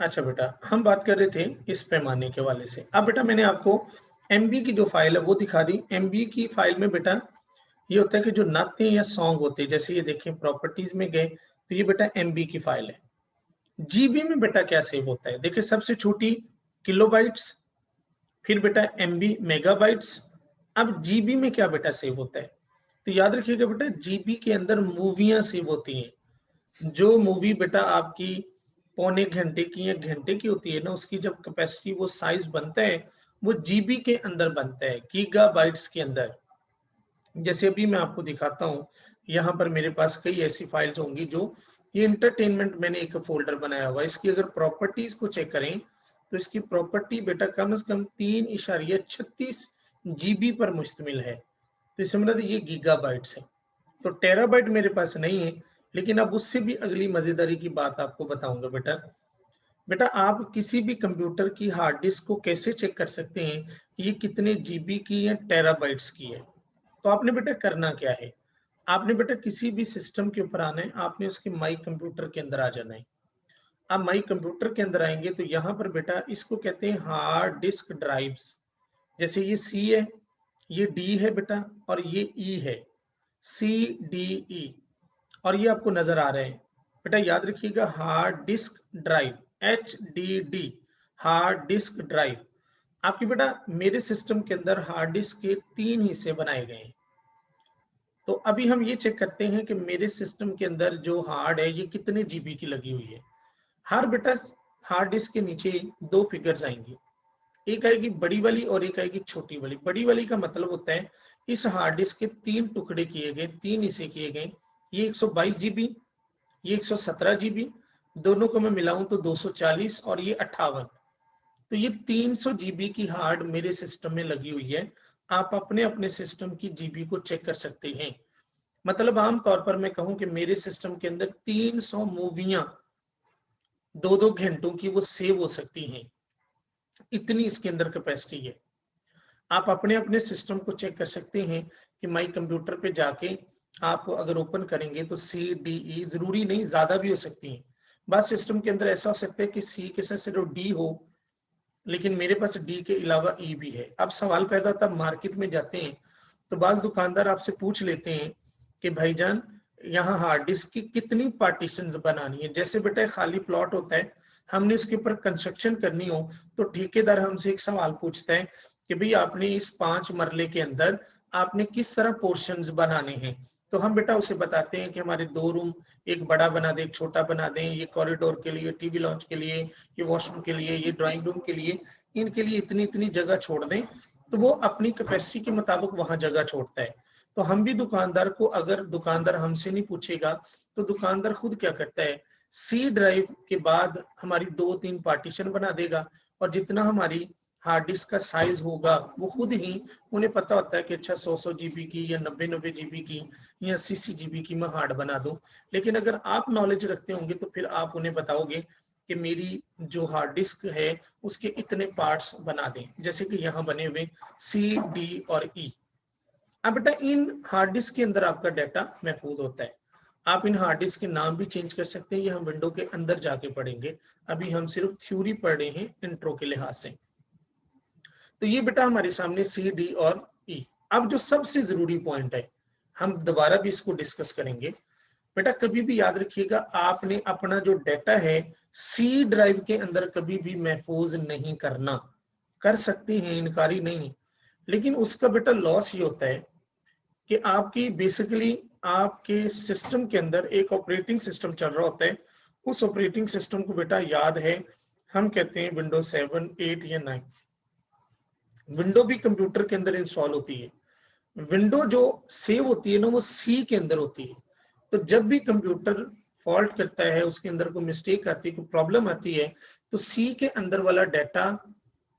अच्छा बेटा, हम बात कर रहे थे इस पैमाने के वाले से। अब बेटा मैंने आपको एमबी की जो फाइल है वो दिखा दी। एमबी की फाइल में बेटा ये होता है कि जो नाते या सॉन्ग होते हैं, जैसे ये देखें प्रॉपर्टीज में गए तो ये बेटा एमबी की फाइल है। जीबी में बेटा क्या सेव होता है, देखिए सबसे छोटी किलोबाइट्स, फिर बेटा एमबी मेगाबाइट्स। अब जीबी में क्या बेटा सेव होता है, तो याद रखिएगा बेटा जीबी के अंदर मूवियां सेव होती हैं। जो मूवी बेटा आपकी पौने घंटे की या घंटे की होती है ना, उसकी जब कैपेसिटी वो साइज बनता है वो जीबी के अंदर बनता है, गीगाबाइट्स के अंदर। जैसे अभी मैं आपको दिखाता हूँ, यहाँ पर मेरे पास कई ऐसी फाइल्स होंगी जो ये इंटरटेनमेंट मैंने एक फोल्डर बनाया हुआ है। इसकी अगर प्रॉपर्टीज को चेक करें तो इसकी प्रॉपर्टी बेटा कम से कम 3.36 जीबी पर मुश्तमिल है। तो इससे मतलब ये गीगाबाइट्स है। तो टेराबाइट मेरे पास नहीं है, लेकिन अब उससे भी अगली मजेदारी की बात आपको बताऊंगा बेटा। बेटा आप किसी भी कंप्यूटर की हार्ड डिस्क को कैसे चेक कर सकते हैं ये कितने जीबी की या टेराबाइट्स की है। तो आपने बेटा करना क्या है, आपने बेटा किसी भी सिस्टम के ऊपर आना है, आपने उसके माई कंप्यूटर के अंदर आ जाना है। आप माई कंप्यूटर के अंदर आएंगे तो यहाँ पर बेटा इसको कहते हैं हार्ड डिस्क ड्राइव्स। जैसे ये सी है, ये डी है बेटा, और ये ई है, सी डी ई, और ये आपको नजर आ रहे हैं। बेटा याद रखिएगा hard disk drive, H D D, hard disk drive. आपकी बेटा मेरे सिस्टम के अंदर हार्ड डिस्क के 3 हिस्से बनाए गए हैं। तो अभी हम ये चेक करते हैं कि मेरे सिस्टम के अंदर जो हार्ड है ये कितने जीबी की लगी हुई है। हर बेटा हार्ड डिस्क के नीचे 2 फिगर्स आएंगी, एक आएगी बड़ी वाली और एक आएगी छोटी वाली। बड़ी वाली का मतलब होता है इस हार्ड डिस्क के 3 टुकड़े किए गए, 3 हिस्से किए गए। ये 122 जीबी, ये 117 जीबी, दोनों को मैं मिलाऊं तो 240, और ये 58। तो ये 300 जीबी की हार्ड मेरे सिस्टम में लगी हुई है। आप अपने अपने सिस्टम की जीबी को चेक कर सकते हैं। मतलब आमतौर पर मैं कहूं कि मेरे सिस्टम के अंदर 300 मूवियां 2-2 घंटों की वो सेव हो सकती हैं, इतनी इसके अंदर कैपेसिटी है। आप अपने अपने सिस्टम को चेक कर सकते हैं कि माई कंप्यूटर पे जाके आप अगर ओपन करेंगे तो सी डी ई, जरूरी नहीं ज्यादा भी हो सकती है। बस सिस्टम के अंदर ऐसा हो सकता है कि सी के साथ सिर्फ डी हो, लेकिन मेरे पास डी के अलावा ई भी है। अब सवाल पैदा होता है, मार्केट में जाते हैं तो बाज दुकानदार आपसे पूछ लेते हैं कि भाईजान यहाँ हार्ड डिस्क की कितनी पार्टीशंस बनानी है। जैसे बेटा खाली प्लॉट होता है, हमने उसके ऊपर कंस्ट्रक्शन करनी हो तो ठेकेदार हमसे एक सवाल पूछता है कि भाई आपने इस 5 मरले के अंदर आपने किस तरह पोर्शंस बनाने हैं। तो हम बेटा उसे बताते हैं कि हमारे 2 रूम, एक बड़ा बना दें एक छोटा बना दें, ये कॉरिडोर के लिए, टीवी लॉन्च के लिए, ये वॉशरूम के लिए, ये ड्राइंग रूम के लिए, इनके लिए इतनी इतनी जगह छोड़ दें। तो वो अपनी कैपेसिटी के मुताबिक वहां जगह छोड़ता है। तो हम भी दुकानदार को, अगर दुकानदार हमसे नहीं पूछेगा तो दुकानदार खुद क्या करता है, सी ड्राइव के बाद हमारी 2-3 पार्टीशन बना देगा, और जितना हमारी हार्ड डिस्क का साइज होगा वो खुद ही उन्हें पता होता है कि अच्छा 100 जीबी की या 90 जीबी की या 80 जीबी की मैं हार्ड बना दूं। लेकिन अगर आप नॉलेज रखते होंगे तो फिर आप उन्हें बताओगे कि मेरी जो हार्ड डिस्क है उसके इतने पार्ट्स बना दें, जैसे कि यहाँ बने हुए सी डी और ई। अब बेटा इन हार्ड डिस्क के अंदर आपका डाटा महफूज होता है। आप इन हार्ड डिस्क के नाम भी चेंज कर सकते हैं, ये हम विंडो के अंदर जाके पढ़ेंगे। अभी हम सिर्फ थ्योरी पढ़ रहे हैं इंट्रो के लिहाज से। तो ये बेटा हमारे सामने सी डी और ई। अब जो सबसे जरूरी पॉइंट है, हम दोबारा भी इसको डिस्कस करेंगे। बेटा कभी भी याद रखिएगा आपने अपना जो डाटा है सी ड्राइव के अंदर कभी भी महफूज नहीं करना। कर सकते हैं, इनकारी नहीं, लेकिन उसका बेटा लॉस ये होता है कि आपकी बेसिकली आपके सिस्टम के अंदर एक ऑपरेटिंग सिस्टम चल रहा होता है। उस ऑपरेटिंग सिस्टम को बेटा याद है, हम कहते हैं विंडोज 7, 8 या 9। विंडो भी कंप्यूटर के अंदर इंस्टॉल होती है। विंडो जो सेव होती है ना वो सी के अंदर होती है। तो जब भी कंप्यूटर फॉल्ट करता है, उसके अंदर कोई मिस्टेक आती है, कोई प्रॉब्लम आती है, तो सी के अंदर वाला डाटा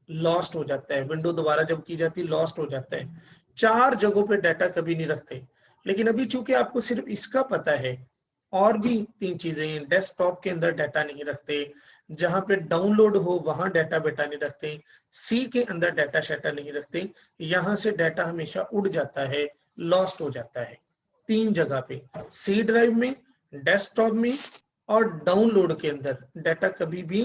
लॉस्ट हो जाता है। विंडो दोबारा जब की जाती है लॉस्ट हो जाता है। 4 जगहों पे डाटा कभी नहीं रखते। लेकिन अभी चूंकि आपको सिर्फ इसका पता है, और भी 3 चीजें हैं। डेस्कटॉप के अंदर डाटा नहीं रखते, जहां पे डाउनलोड हो वहां डाटा बेटा नहीं रखते, सी के अंदर डाटा शेटा नहीं रखते। यहां से डाटा हमेशा उड़ जाता है, लॉस्ट हो जाता है। 3 जगह पे, सी ड्राइव में, डेस्कटॉप में, और डाउनलोड के अंदर डाटा कभी भी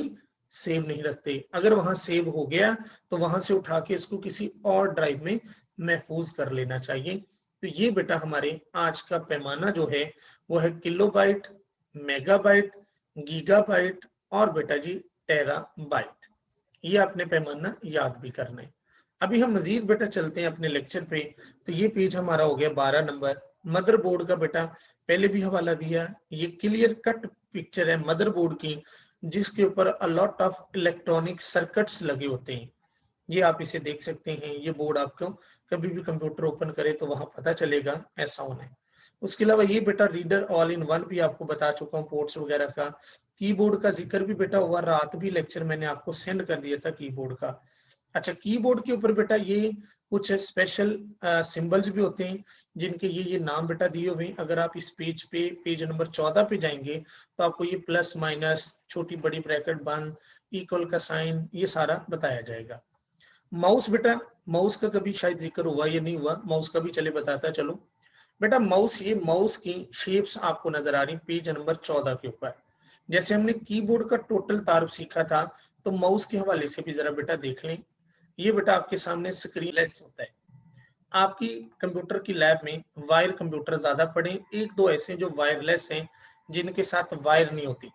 सेव नहीं रखते। अगर वहां सेव हो गया तो वहां से उठा के इसको किसी और ड्राइव में महफूज कर लेना चाहिए। तो ये बेटा हमारे आज का पैमाना जो है वो है किलोबाइट, मेगाबाइट, गीगाबाइट और बेटा जी टेराबाइट। ये आपने पैमाना याद भी करना है। अभी हम मजीद बेटा चलते हैं अपने लेक्चर पे। तो ये पेज हमारा हो गया 12 नंबर। मदरबोर्ड का बेटा पहले भी हवाला दिया, ये क्लियर कट पिक्चर है मदरबोर्ड की, जिसके ऊपर a lot of electronic circuits लगे होते हैं। ये आप इसे देख सकते हैं। ये बोर्ड आपको कभी भी कंप्यूटर ओपन करे तो वहां पता चलेगा ऐसा होना है। उसके अलावा ये बेटा रीडर ऑल इन वन भी आपको बता चुका हूँ, पोर्ट्स वगैरह का। कीबोर्ड का जिक्र भी बेटा हुआ, रात भी लेक्चर मैंने आपको सेंड कर दिया था कीबोर्ड का। अच्छा, कीबोर्ड के ऊपर बेटा ये कुछ स्पेशल सिंबल्स भी होते हैं जिनके ये नाम बेटा दिए हुए हैं। अगर आप इस पेज पे पेज नंबर 14 पे जाएंगे तो आपको ये प्लस माइनस, छोटी बड़ी ब्रैकेट बंद, इक्वल का साइन, ये सारा बताया जाएगा। माउस बेटा, माउस का कभी शायद जिक्र हुआ या नहीं हुआ, माउस का भी चले बताता चलो। बेटा माउस, ये माउस की शेप्स आपको नजर आ रही पेज नंबर 14 के ऊपर। जैसे हमने कीबोर्ड का टोटल तारुफ सीखा था, तो माउस के हवाले से भी जरा बेटा देख लें। ये बेटा आपके सामने स्क्रीन लेस होता है। आपकी कंप्यूटर की लैब में वायर कंप्यूटर ज्यादा पड़े, एक दो ऐसे जो वायरलेस हैं जिनके साथ वायर नहीं होती।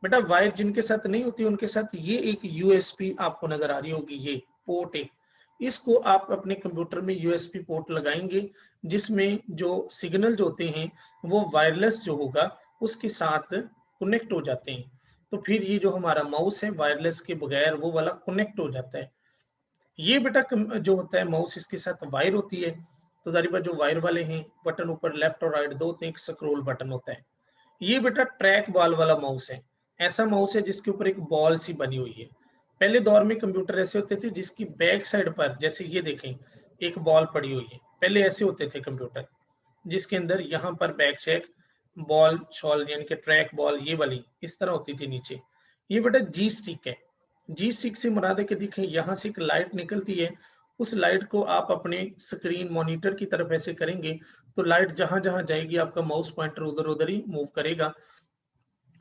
बेटा वायर जिनके साथ नहीं होती उनके साथ ये एक यूएसबी आपको नजर आ रही होगी, ये पोर्ट है। इसको आप अपने कंप्यूटर में यूएसबी पोर्ट लगाएंगे, जिसमें जो सिग्नल जो होते हैं वो वायरलेस जो होगा उसके साथ कनेक्ट हो जाते हैं। तो फिर ये जो हमारा माउस है वायरलेस के बगैर वो वाला कनेक्ट हो जाता है। ये बेटा जो होता है माउस, इसके साथ वायर होती है। तो जारी बात जो वायर वाले हैं बटन ऊपर लेफ्ट और राइट दो होते हैं, एक स्क्रॉल बटन होता है। ये बेटा ट्रैक बॉल वाला माउस है। ऐसा माउस है जिसके ऊपर एक बॉल सी बनी हुई है। पहले दौर में कंप्यूटर ऐसे होते थे जिसकी बैक साइड पर, जैसे ये देखें, एक बॉल पड़ी हुई है। पहले ऐसे होते थे कंप्यूटर जिसके अंदर यहाँ पर बैक चेक बॉल शॉल यानी कि ट्रैक बॉल ये वाली इस तरह होती थी नीचे। ये बेटा जी स्टिक है। जी स्टिक से मुराद है कि देखें यहाँ से एक लाइट निकलती है, उस लाइट को आप अपने स्क्रीन मॉनिटर की तरफ ऐसे करेंगे तो लाइट जहां जहां जाएगी आपका माउस पॉइंटर उधर उधर ही मूव करेगा।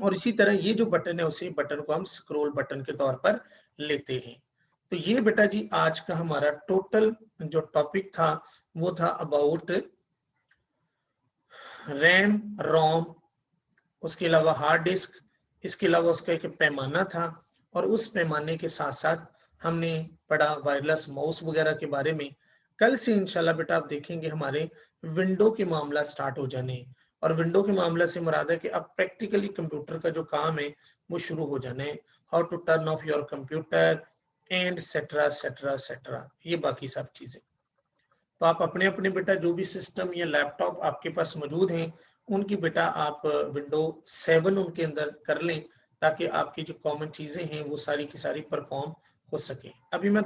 और इसी तरह ये जो बटन है उसी बटन को हम स्क्रॉल बटन के तौर पर लेते हैं। तो ये बेटा जी आज का हमारा टोटल जो टॉपिक था वो था अबाउट रैम, रोम, उसके अलावा हार्ड डिस्क, इसके अलावा उसका एक पैमाना था, और उस पैमाने के साथ साथ हमने पढ़ा वायरलेस माउस वगैरह के बारे में। कल से इंशाल्लाह बेटा आप देखेंगे हमारे विंडो के मामला स्टार्ट हो जाने, और विंडो के मामला से मुराद है कि अब प्रैक्टिकली कंप्यूटर का जो काम है वो शुरू हो जाना है। How to turn off your computer and cetera cetera cetera, ये बाकी सब चीजें। तो आप अपने अपने बेटा जो भी सिस्टम या लैपटॉप आपके पास मौजूद हैं उनकी बेटा आप विंडो 7 उनके अंदर कर लें, ताकि आपकी जो कॉमन चीजें हैं वो सारी की सारी परफॉर्म हो सके। अभी मैं